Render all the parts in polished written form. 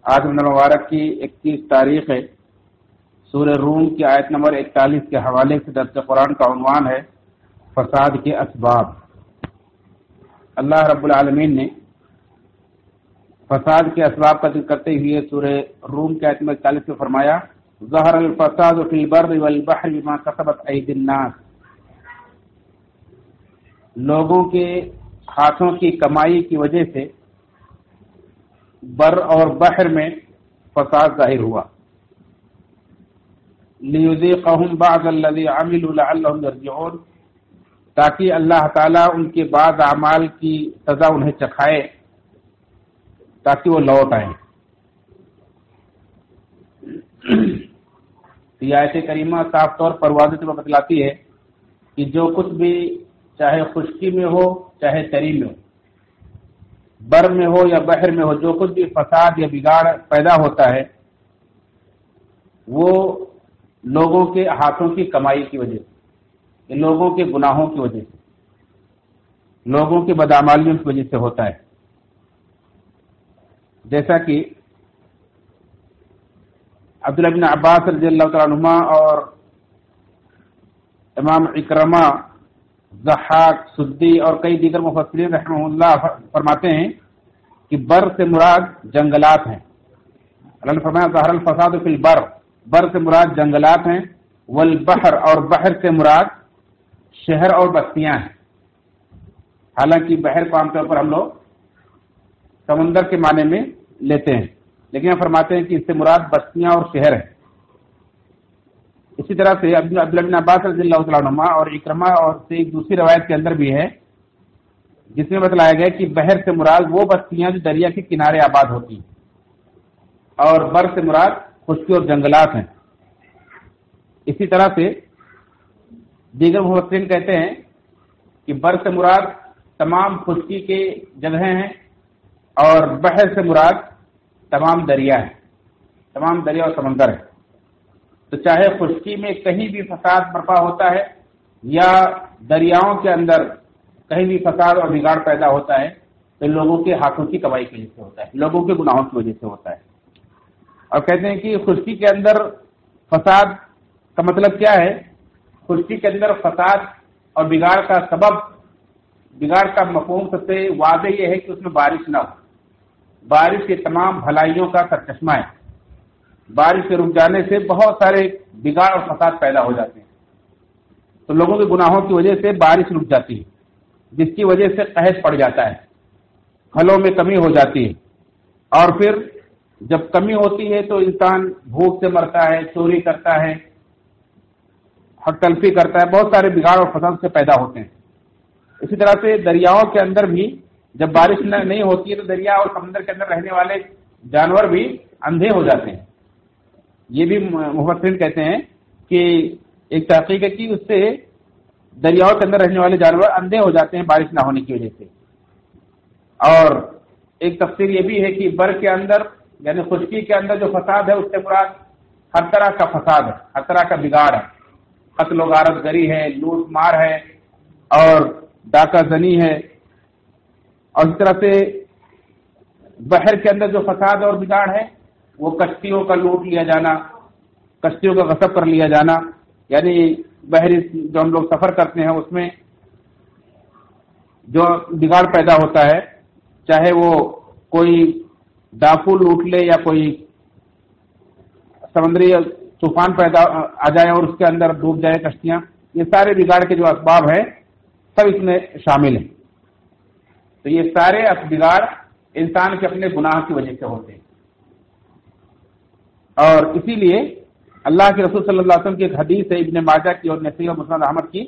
آج رمضان المبارک کی 31 تاریخ ہے۔ سورہ روم کی آیت نمبر 41 کے حوالے سے درس قرآن کا عنوان ہے فساد کے اسباب۔ اللہ رب العالمین نے فساد کے اسباب کا ذکر کرتے ہوئے سورہ روم کی آیت نمبر 41 میں فرمایا ظہر الفساد فی البر والبحر بما کسبت ایدی الناس، لوگوں کے ہاتھوں کی کمائی کی وجہ سے بر اور بحر میں فساد ظاہر ہوا۔ لیذیقہم بعض الذی عملوا لعلہم یرجعون، تاکہ اللہ تعالیٰ ان کے بعض اعمال کی سزا انہیں چکھائے تاکہ وہ لوٹ آئیں۔ یہ آیت کریمہ صاف طور پر واضح طور پر بتلاتی ہے کہ جو کچھ بھی چاہے خشکی میں ہو چاہے تری میں ہو، بر میں ہو یا بحر میں ہو، جو کچھ بھی فساد یا بگاڑ پیدا ہوتا ہے وہ لوگوں کے ہاتھوں کی کمائی کی وجہ سے، لوگوں کے گناہوں کی وجہ سے، لوگوں کی بدعمالیوں کی وجہ سے ہوتا ہے۔ جیسا کہ عبداللہ بن عباس رضی اللہ تعالیٰ عنہما اور امام اکرمہ، ضحاک، سدی اور کئی دیگر مفسرین رحمہ اللہ فرماتے ہیں کہ بر سے مراد جنگلات ہیں۔ اللہ نے فرمایا ظہر الفساد فی البر، بر سے مراد جنگلات ہیں، والبحر اور بحر سے مراد شہر اور بستیاں ہیں۔ حالانکہ بحر کو عام طور پر ہم لوگ سمندر کے معنی میں لیتے ہیں، لیکن ہم فرماتے ہیں کہ اس سے مراد بستیاں اور شہر ہیں۔ اسی طرح سے عبداللہ بن عباس رضی اللہ تعالیٰ عنہما اور اکرمہ اور سے ایک دوسری روایت کے اندر بھی ہے جس میں بتلایا گیا کہ بحر سے مراد وہ بستیاں جو دریا کے کنارے آباد ہوتی ہیں، اور بر سے مراد خشکی اور جنگلات ہیں۔ اسی طرح سے دیگر مفسرین کہتے ہیں کہ بر سے مراد تمام خشکی کے جگہیں ہیں اور بحر سے مراد تمام دریا ہیں، تمام دریا اور سمندر ہیں۔ تو چاہے خشکی میں کہیں بھی فساد برپا ہوتا ہے یا دریاؤں کے اندر کہیں بھی فساد اور بگاڑ پیدا ہوتا ہے تو لوگوں کے ہاتھوں کی کمائی کی وجہ سے ہوتا ہے، لوگوں کے گناہوں کی وجہ سے ہوتا ہے۔ اور کہتے ہیں کہ خشکی کے اندر فساد کا مطلب کیا ہے؟ خشکی کے اندر فساد اور بگاڑ کا سبب، بگاڑ کا مفہوم سب سے واضح یہ ہے کہ اس میں بارش نہ ہو۔ بارش کے تمام بھلائیوں کا سرچشمہ ہے، بارش کے رک جانے سے بہت سارے بگاڑ اور فساد پیدا ہو جاتے ہیں۔ تو لوگوں کے گناہوں کی وجہ سے بارش رک جاتی ہے، جس کی وجہ سے قحط پڑ جاتا ہے، پھلوں میں کمی ہو جاتی ہے، اور پھر جب کمی ہوتی ہے تو انسان بھوک سے مرتا ہے، چوری کرتا ہے، حق تلفی کرتا ہے، بہت سارے بگاڑ اور فساد سے پیدا ہوتے ہیں۔ اسی طرح سے دریاؤں کے اندر بھی جب بارش نہیں ہوتی ہے تو دریا اور سمندر کے اندر رہنے والے جانور بھی اندھے ہو جاتے ہیں۔ یہ بھی مفسرین کہتے ہیں کہ ایک تحقیق ہے کہ اس سے دریاؤں کے اندر رہنے والے جانور اندھے ہو جاتے ہیں بارش نہ ہونے کی وجہ سے۔ اور ایک تفسیر یہ بھی ہے کہ بر کے اندر یعنی خشکی کے اندر جو فساد ہے اس سے مراد ہر طرح کا فساد ہے، ہر طرح کا بگاڑ ہے، قتل و غارت گری ہے، لوٹ مار ہے اور ڈاکہ زنی ہے۔ اور اس طرح سے بحر کے اندر جو فساد اور بگاڑ ہے وہ کشتیوں کا لوٹ لیا جانا، کشتیوں کا غصب کر لیا جانا، یعنی بحری جو ہم لوگ سفر کرتے ہیں اس میں جو بگاڑ پیدا ہوتا ہے، چاہے وہ کوئی ڈاکو لوٹ لے یا کوئی سمندری طوفان پیدا آ جائے اور اس کے اندر ڈوب جائے کشتیاں، یہ سارے بگاڑ کے جو اسباب ہیں سب اس میں شامل ہیں۔ تو یہ سارے بگاڑ انسان کے اپنے گناہ کی وجہ سے ہوتے ہیں، اور اسی لیے اللہ کے رسول صلی اللہ علیہ وسلم کی ایک حدیث ہے ابن ماجہ کی اور نسائی اور مسند احمد کی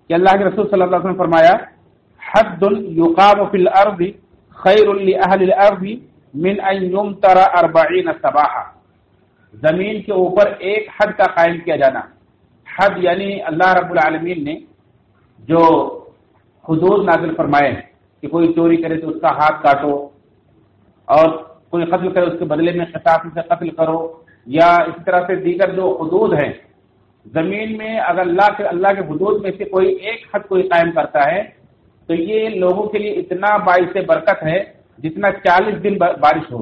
کہ اللہ کے رسول صلی اللہ علیہ وسلم نے فرمایا حد یقام فی الارض خیر لأہل الارض من ان یمطر 40 صباحا، زمین کے اوپر ایک حد کا قائم کیا جانا۔ حد یعنی اللہ رب العالمین نے جو حدود نازل فرمائے کہ کوئی چوری کرے تو اس کا ہاتھ کاٹو، اور کوئی قتل کرے اس کے بدلے میں قصاص سے قتل کرو، یا اس طرح سے دیگر جو حدود ہیں زمین میں، اگر اللہ کے حدود میں سے کوئی ایک حد کوئی قائم کرتا ہے تو یہ لوگوں کے لیے اتنا باعث برکت ہے جتنا 40 دن بارش ہو۔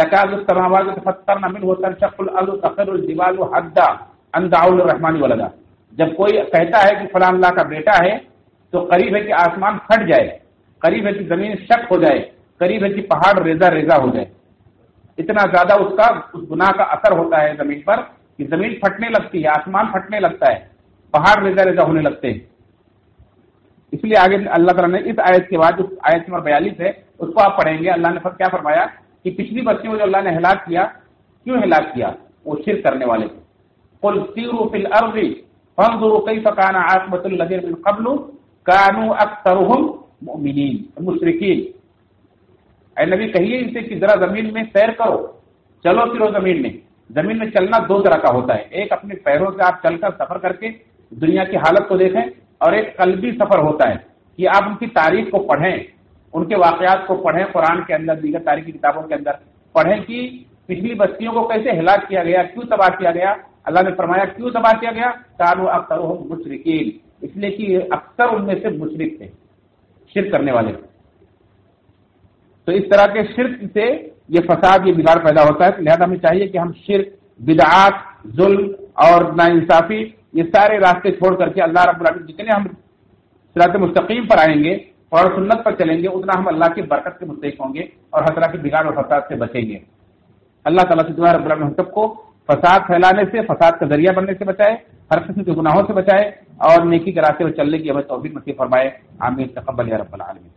تکاد السماوات يتفطرن منه وتنشق الارض وتخر الجبال حدا ان دعوا للرحمن ولدا. جب کوئی کہتا ہے کہ فلاں اللہ کا بیٹا ہے تو قریب ہے کہ آسمان پھٹ جائے، قریب ہے کہ زمین شک ہو جائے، قریب ہے کہ پہاڑ ریزہ ریزہ ہو جائے. اتنا زیادہ اس گناہ کا اثر ہوتا ہے زمین پر کہ زمین پھٹنے لگتی ہے، آسمان پھٹنے لگتا ہے، پہاڑ ریزہ ریزہ ہونے لگتے ہیں. اس لیے آگے اللہ تعالیٰ نے اس آیت کے بعد، اس آیت نمبر 42 ہے، اس کو آپ پڑھیں گے. اللہ نے کیا فرمایا کہ پچھلی بستیوں کو جو اللہ نے ہلاک کیا، کیوں ہلاک کیا؟ وہ شرک کرنے والے تھے. قل سیروا فی الارض فانظروا کیف کان عاقبۃ الذین من قبل کانوا اکثرهم مؤمنین مشرکین. اے نبی کہیے ان سے کہ ذرا زمین میں سیر کرو، چلو پھرو زمین میں. زمین میں چلنا دو طرح کا ہوتا ہے، ایک اپنے پیروں سے آپ چل کر سفر کر کے دنیا کی حالت کو دیکھیں، اور ایک قلبی سفر ہوتا ہے کہ آپ ان کی تاریخ کو پڑھیں، ان کے واقعات کو پڑھیں، قرآن کے اندر دیگر تاریخی کتابوں کے اندر پڑھیں کہ پچھلی بستیوں کو کیسے ہلاک کیا گیا، کیوں تباہ کیا گیا. اللہ نے فرمایا کیوں تباہ کیا گیا؟ کانوا اکثرهم مشرکین، اس لیے کہ اکثر ان میں سے مشرک تھے، شرک کرنے والے تھے. تو اس طرح کے شرک سے یہ فساد، یہ بگاڑ پیدا ہوتا ہے. لہذا ہمیں چاہیے کہ ہم شرک، بدعات، ظلم اور ناانصافی، یہ سارے راستے چھوڑ کر کے اللہ رب العالمین جتنے ہم صراط مستقیم پر آئیں گے اور سنت پر چلیں گے، اتنا ہم اللہ کی برکت کے مستحق ہوں گے اور ہر طرح کے بگاڑ اور فساد سے بچیں گے. اللہ تعالیٰ سے دعا رب العالمین ہم سب کو فساد پھیلانے سے، فساد کا ذریعہ بننے سے بچائے، ہر قسم کے گناہوں سے بچائے اور نیکی کے راستے پر چلنے کی ہمیں توفیق نصیب فرمائے. آمین. تقبل یا رب العالمین.